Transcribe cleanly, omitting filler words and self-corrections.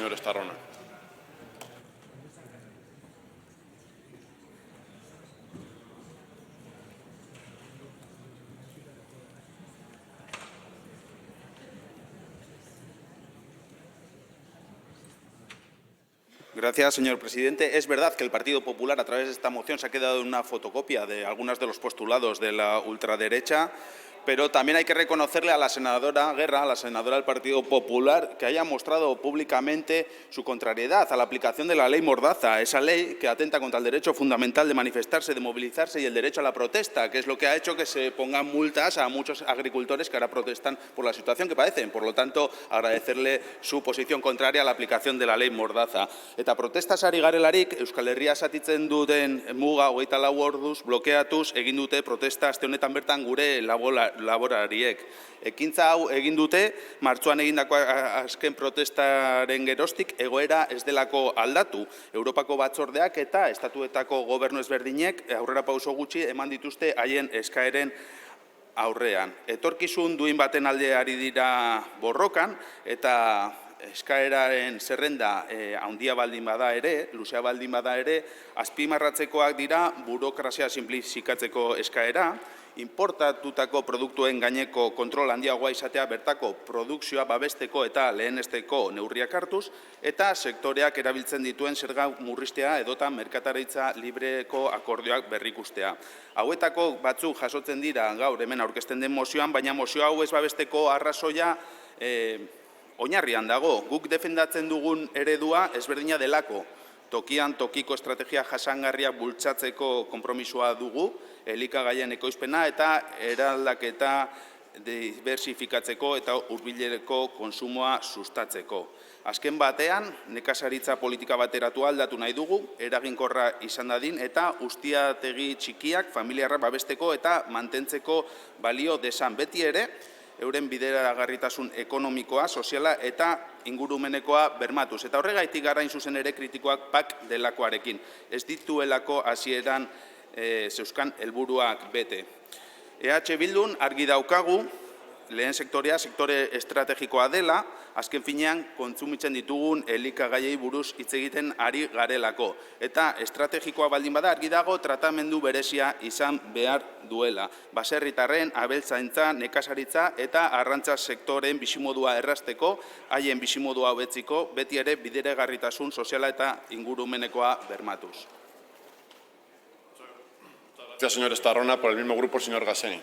señor Estarrona. Gracias, señor presidente. Es verdad que el Partido Popular, a través de esta moción, se ha quedado en una fotocopia de algunos de los postulados de la ultraderecha, pero también hay que reconocerle a la senadora Guerra, a la senadora del Partido Popular, que haya mostrado públicamente su contrariedad a la aplicación de la ley Mordaza, esa ley que atenta contra el derecho fundamental de manifestarse, de movilizarse y el derecho a la protesta, que es lo que ha hecho que se pongan multas a muchos agricultores que ahora protestan por la situación que padecen. Por lo tanto, agradecerle su posición contraria a la aplicación de la ley Mordaza. Eta protestaz ari garelarik, Euskal Herria zatitzen duten muga 24 orduz blokeatuz egin dute protesta aste honetan bertan gure laborariek. Ekintza hau egin dute, martxoan egindako azken protestaren geroztik egoera ez delako aldatu. Europako batzordeak eta estatuetako gobernu ezberdinek aurrerapauso gutxi eman dituzte haien eskaeren aurrean. Etorkizun duin baten alde ari dira borrokan eta eskaeraren zerrenda handia baldin bada ere, luzea baldin bada ere, azpimarratzekoak dira burokrazia sinplifikatzeko eskaera, importatutako produktuen gaineko kontrol handiagoa izatea bertako produkzioa babesteko eta lehenesteko neurriak hartuz, eta sektoreak erabiltzen dituen zerga murriztea edota merkataritza libreko akordioak berrikustea. Hauetako batzuk jasotzen dira gaur hemen aurkezten den mozioan, baina mozio hau ez babesteko arrazoia oinarrian dago. Guk defendatzen dugun eredua ezberdina delako. Tokian tokiko estrategia jasangarria bultzatzeko konpromisoa dugu, elikagaien ekoizpena eta eraldaketa diversifikatzeko eta hurbileko kontsumoa sustatzeko. Azken batean, nekazaritza politika bateratua aldatu nahi dugu, eraginkorra izan dadin eta ustiategi txikiak familiarra babesteko eta mantentzeko balio desan. Beti ere, euren bideragarritasun ekonomikoa, soziala eta ingurumenekoa bermatuz. Eta horregaitik gara hain zuzen ere kritikoak PAK delakoarekin. Ez dituelako hasieran zeuzkan helburuak bete. EH Bildun argi daukagu, lehen sektorea sektore estrategikoa dela, azken finean kontsumitzen ditugun elikagaiei buruz hitz egiten ari garelako. Eta estrategikoa baldin bada argi dago tratamendu berezia izan behar duela. Baserritarren, abeltzaintza, nekazaritza eta arrantza sektoren bizimodua errazteko, haien bizimodua hobetzeko, beti ere bideragarritasun soziala eta ingurumenekoa bermatuz. Gracias, señor Estarrona. Por el mismo grupo, el señor Gasseni.